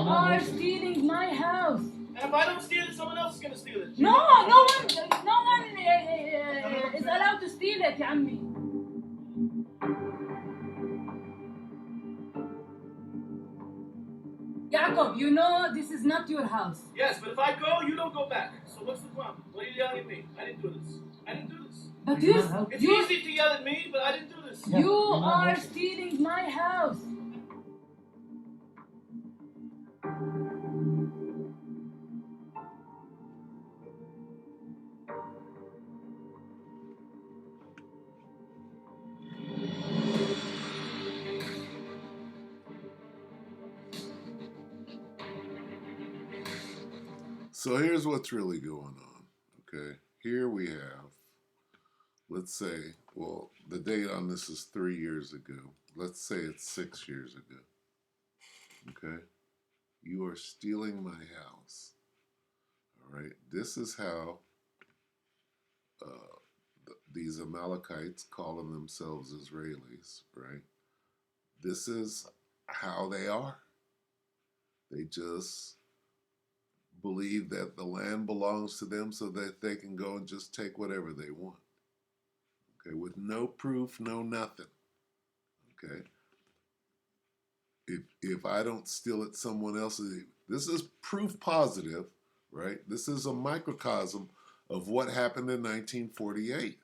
are stealing my house. And if I don't steal it, someone else is going to steal it. No one is allowed to steal it, يا عمي. Jacob, you know this is not your house. Yes, but if I go, you don't go back. So what's the problem? What are you yelling at me? I didn't do this. I didn't do this. But It's easy to yell at me, but I didn't do this. You are stealing my house. So here's what's really going on, okay? Here we have, let's say, well, the date on this is 3 years ago. Let's say it's 6 years ago, okay? You are stealing my house, all right? This is how these Amalekites, calling themselves Israelis, right? This is how they are. They just believe that the land belongs to them so that they can go and just take whatever they want. Okay, with no proof, no nothing. Okay. If I don't steal it, someone else is. This is proof positive, right? This is a microcosm of what happened in 1948.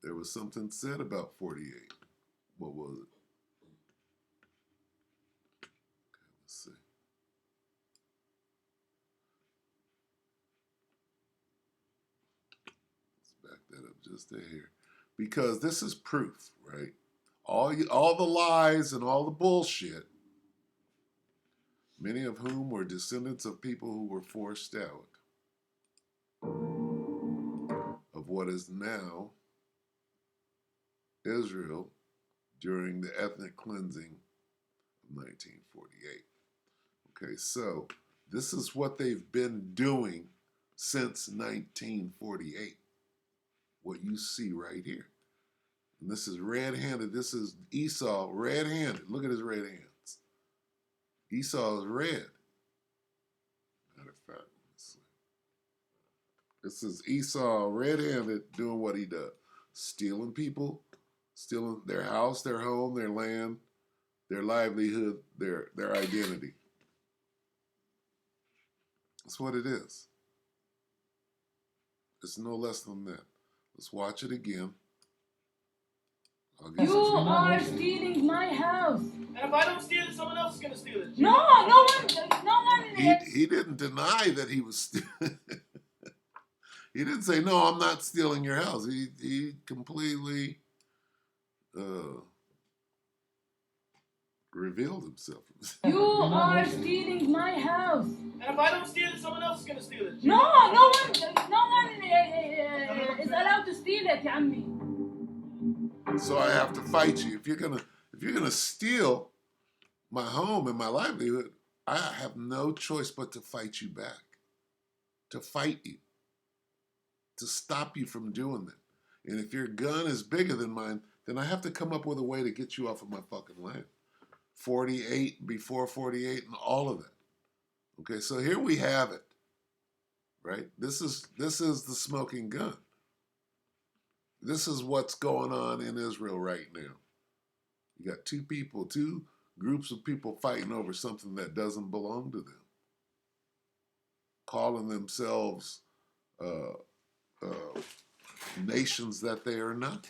There was something said about 48. What was it? Okay, let's see. Back that up just a hair, because this is proof, right? All the lies and all the bullshit, many of whom were descendants of people who were forced out of what is now Israel during the ethnic cleansing of 1948. Okay, so this is what they've been doing since 1948. What you see right here. And this is red-handed. This is Esau red-handed. Look at his red hands. Esau is red. Matter of fact, let's see. This is Esau red-handed doing what he does. Stealing people, stealing their house, their home, their land, their livelihood, their identity. That's what it is. It's no less than that. Let's watch it again. You are stealing my house. And if I don't steal it, someone else is going to steal it. No one. He didn't deny that he was stealing. He didn't say, no, I'm not stealing your house. He completely revealed himself. You are stealing my house. And if I don't steal it, someone else is going to steal it. No one is allowed to steal it, يا عمي. So I have to fight you. If you're gonna steal my home and my livelihood, I have no choice but to fight you back. To fight you. To stop you from doing that. And if your gun is bigger than mine, then I have to come up with a way to get you off of my fucking land. 48, before 48, and all of that. Okay, so here we have it. Right? This is the smoking gun. This is what's going on in Israel right now. You got two groups of people fighting over something that doesn't belong to them. Calling themselves nations that they are not.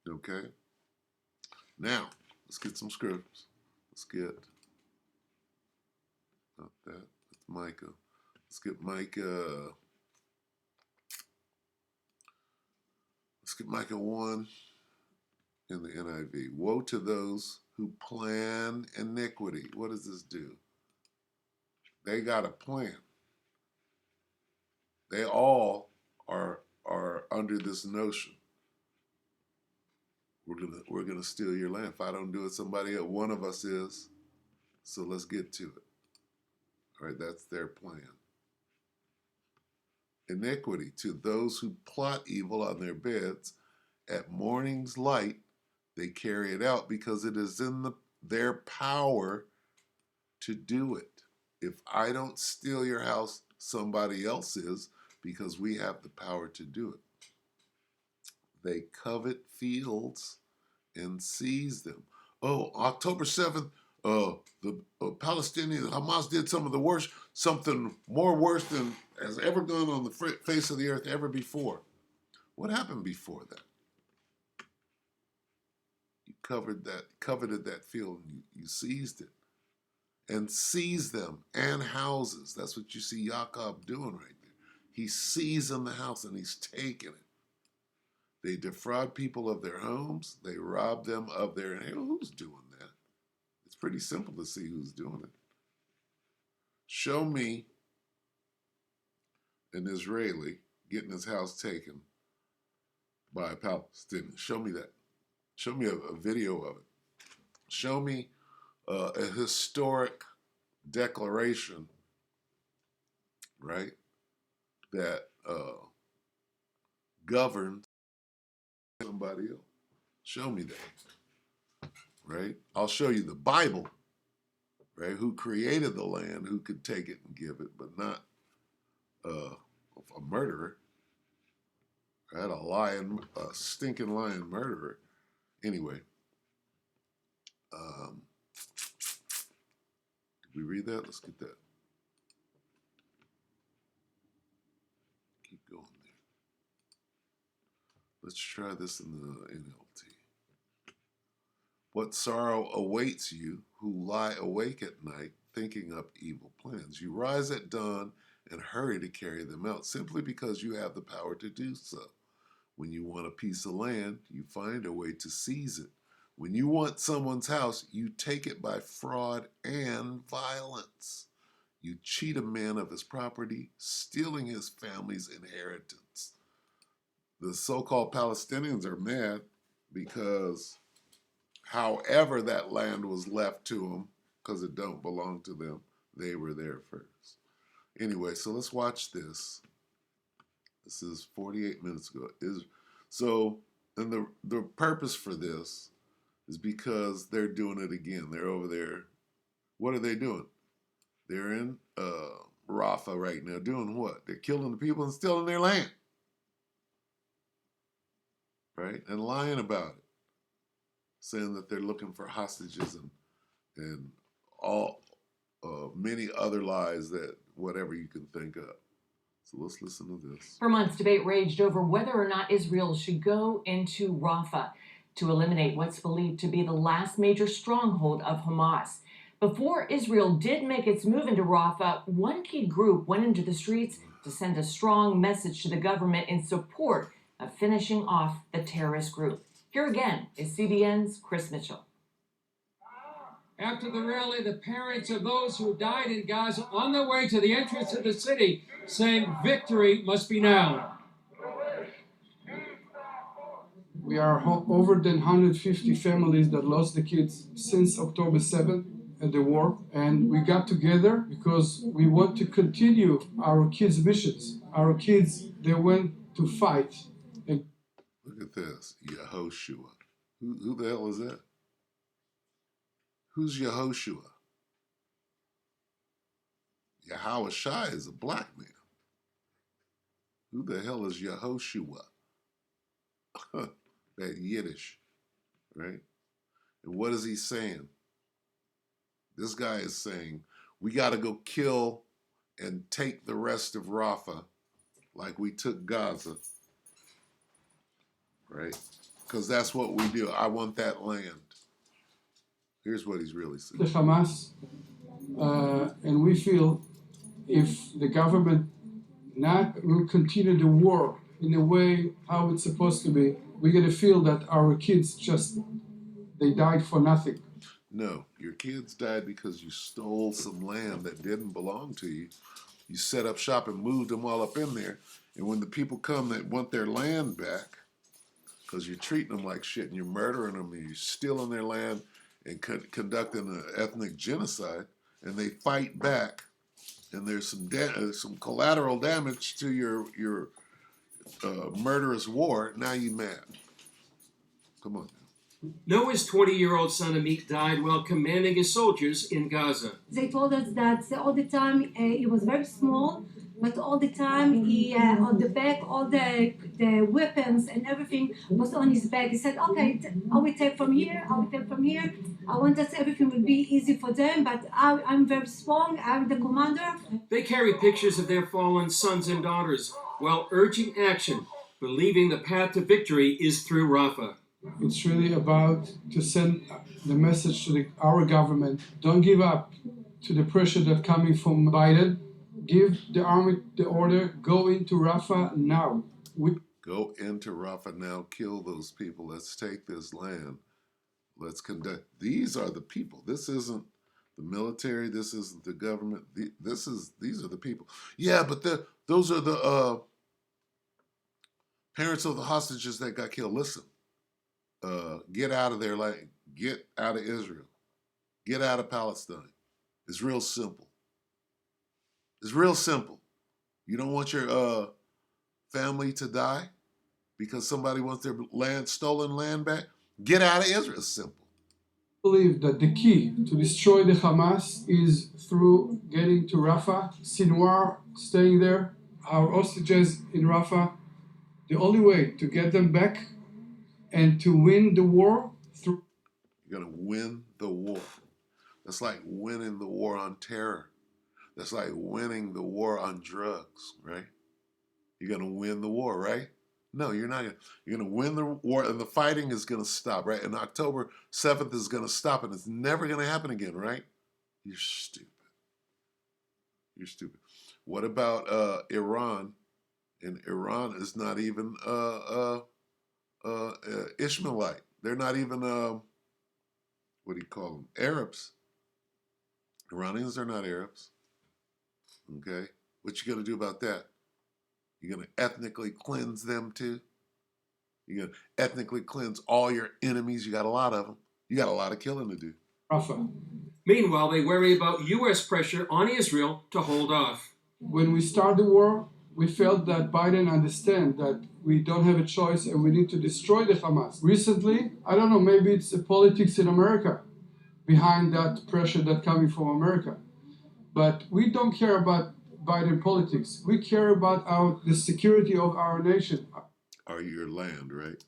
Okay? Now, let's get some scriptures. Let's get, not that, that's Micah. Let's get Micah. Let's get Micah 1 in the NIV. Woe to those who plan iniquity. What does this do? They got a plan. They all are under this notion. We're gonna steal your land. If I don't do it, somebody else, one of us is. So let's get to it. All right, that's their plan. Iniquity to those who plot evil on their beds. At morning's light, they carry it out because it is in their power to do it. If I don't steal your house, somebody else is, because we have the power to do it. They covet fields and seize them. Oh, October 7th, the Palestinians, Hamas did some of the worst, something more worse than has ever gone on the face of the earth ever before. What happened before that? You coveted that field, and you seized it. And seized them and houses. That's what you see Jacob doing right there. He's seizing the house and he's taking it. They defraud people of their homes. They rob them of their... Who's doing that? It's pretty simple to see who's doing it. Show me an Israeli getting his house taken by a Palestinian. Show me that. Show me a video of it. Show me a historic declaration, right, that governs somebody else. Show me that, right? I'll show you the Bible, right? Who created the land, who could take it and give it, but not a murderer, right? A stinking lying murderer. Anyway, did we read that? Let's get that. Keep going there. Let's try this in the NLT. What sorrow awaits you who lie awake at night thinking up evil plans? You rise at dawn and hurry to carry them out simply because you have the power to do so. When you want a piece of land, you find a way to seize it. When you want someone's house, you take it by fraud and violence. You cheat a man of his property, stealing his family's inheritance. The so-called Palestinians are mad because however that land was left to them, because it don't belong to them, they were there first. Anyway, so let's watch this. This is 48 minutes ago. And the purpose for this is because they're doing it again. They're over there. What are they doing? They're in Rafah right now. Doing what? They're killing the people and stealing their land. Right? And lying about it. Saying that they're looking for hostages and all many other lies that whatever you can think of. So let's listen to this. For months, debate raged over whether or not Israel should go into Rafah to eliminate what's believed to be the last major stronghold of Hamas. Before Israel did make its move into Rafah, one key group went into the streets to send a strong message to the government in support of finishing off the terrorist group. Here again is CBN's Chris Mitchell. After the rally, the parents of those who died in Gaza on their way to the entrance of the city saying victory must be now. We are over than 150 families that lost the kids since October 7th at the war. And we got together because we want to continue our kids' missions. Our kids, they went to fight. And look at this, Yehoshua. Who the hell is that? Who's Yehoshua? Yahushua is a black man. Who the hell is Yehoshua? That Yiddish, right? And what is he saying? This guy is saying, we got to go kill and take the rest of Rafah like we took Gaza, right? Because that's what we do. I want that land. Here's what he's really saying. The Hamas, and we feel if the government will continue the war in a way how it's supposed to be, we're going to feel that our kids they died for nothing. No, your kids died because you stole some land that didn't belong to you. You set up shop and moved them all up in there. And when the people come that want their land back, because you're treating them like shit and you're murdering them and you're stealing their land and conducting an ethnic genocide, and they fight back, and there's some collateral damage to your murderous war, now you mad. Come on now. Noah's 20-year-old son Amit died while commanding his soldiers in Gaza. They told us that all the time he was very small, but all the time he on the back, all the weapons and everything was on his back. He said, "Okay, I will take from here. I will take from here. I want that everything will be easy for them, but I'm very strong. I'm the commander." They carry pictures of their fallen sons and daughters while urging action, believing the path to victory is through Rafah. It's really about to send the message to our government. Don't give up to the pressure that's coming from Biden. Give the army the order, go into Rafah now. Go into Rafah now, kill those people. Let's take this land. Let's conduct. These are the people. This isn't the military. This isn't the government. These are the people. Yeah, but those are the parents of the hostages that got killed. Listen, get out of there. Like, get out of Israel. Get out of Palestine. It's real simple. It's real simple. You don't want your family to die because somebody wants their stolen land back? Get out of Israel. It's simple. I believe that the key to destroy the Hamas is through getting to Rafah, Sinwar, staying there, our hostages in Rafah. The only way to get them back and to win the war through. You're going to win the war. That's like winning the war on terror. That's like winning the war on drugs, right? You're going to win the war, right? No, you're not. You're going to win the war, and the fighting is going to stop, right? And October 7th is going to stop, and it's never going to happen again, right? You're stupid. You're stupid. What about Iran? And Iran is not even Ishmaelite. They're not even, what do you call them? Arabs. Iranians are not Arabs. Okay? What you going to do about that? You're going to ethnically cleanse them too? You're going to ethnically cleanse all your enemies? You got a lot of them. You got a lot of killing to do. Rafah. Meanwhile, they worry about U.S. pressure on Israel to hold off. When we start the war, we felt that Biden understands that we don't have a choice and we need to destroy the Hamas. Recently, I don't know, maybe it's the politics in America behind that pressure that's coming from America. But we don't care about Biden politics. We care about the security of our nation. Or your land, right?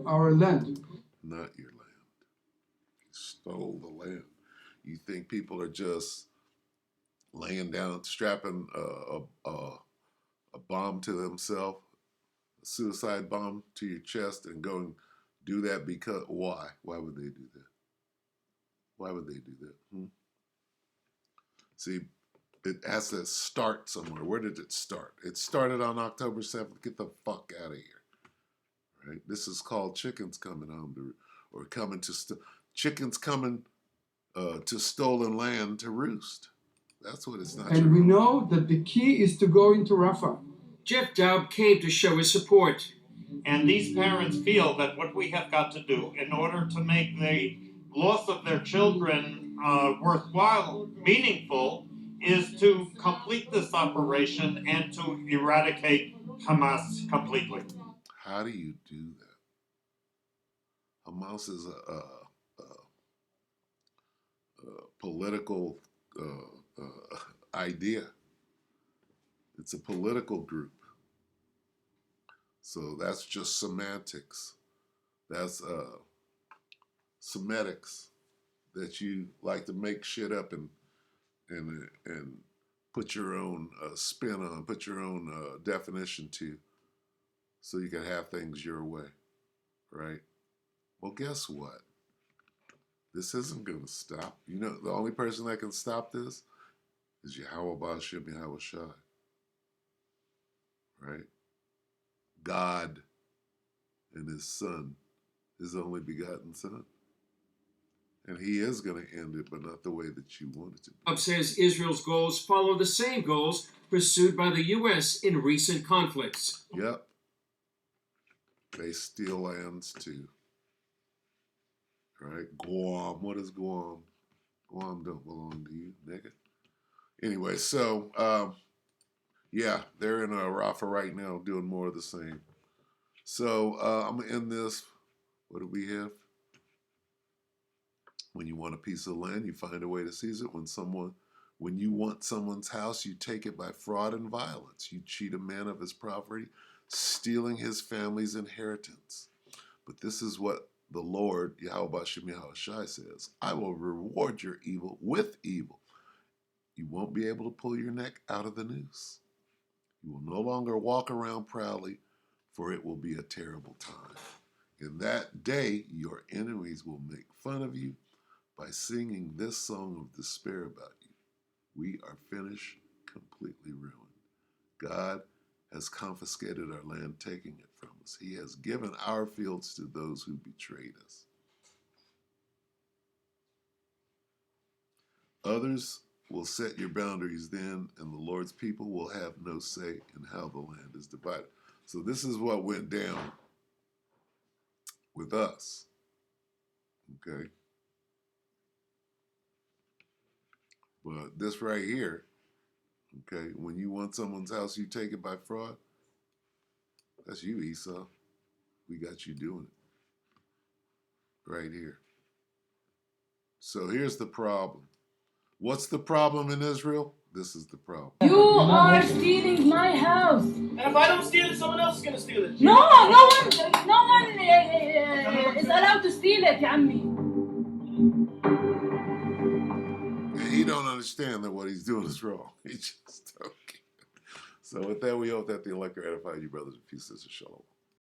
Our land. Not your land. You stole the land. You think people are just laying down, strapping a bomb to themselves, a suicide bomb to your chest, and going do that because why? Why would they do that? Why would they do that? See, it has to start somewhere. Where did it start? It started on October 7th. Get the fuck out of here. Right? This is called chickens coming home to, or coming to, chickens coming to stolen land to roost. That's what it's not. And we know that the key is to go into Rafah. Jeff Daub came to show his support. And these parents feel that what we have got to do in order to make the loss of their children worthwhile, meaningful, is to complete this operation and to eradicate Hamas completely. How do you do that? Hamas is a political idea. It's a political group. So that's just semantics. That's semetics that you like to make shit up and put your own spin on, put your own definition to, so you can have things your way, right? Well, guess what? This isn't going to stop. You know, the only person that can stop this is Yahweh Ba'ashem Yahweh Shai, right? God and his son, his only begotten son. And he is going to end it, but not the way that you want it to be. Daub says Israel's goals follow the same goals pursued by the U.S. in recent conflicts. Yep. They steal lands too. Right? Guam. What is Guam? Guam don't belong to you, nigga. Anyway, so, yeah, they're in Rafah right now doing more of the same. So I'm going to end this. What do we have? When you want a piece of land, you find a way to seize it. When you want someone's house, you take it by fraud and violence. You cheat a man of his property, stealing his family's inheritance. But this is what the Lord, Yahweh Shem Yahushai, says: I will reward your evil with evil. You won't be able to pull your neck out of the noose. You will no longer walk around proudly, for it will be a terrible time. In that day, your enemies will make fun of you by singing this song of despair about you. We are finished, completely ruined. God has confiscated our land, taking it from us. He has given our fields to those who betrayed us. Others will set your boundaries then, and the Lord's people will have no say in how the land is divided. So this is what went down with us. Okay? But this right here, okay, when you want someone's house, you take it by fraud. That's you, Esau. We got you doing it right here. So here's the problem. What's the problem in Israel? This is the problem. You are stealing my house. And if I don't steal it, someone else is gonna steal it. No one is allowed to steal it, يا عمي. And he don't understand that what he's doing is wrong. He just don't care. So with that, we hope that the elect are edified you, brothers and sisters. Shalom.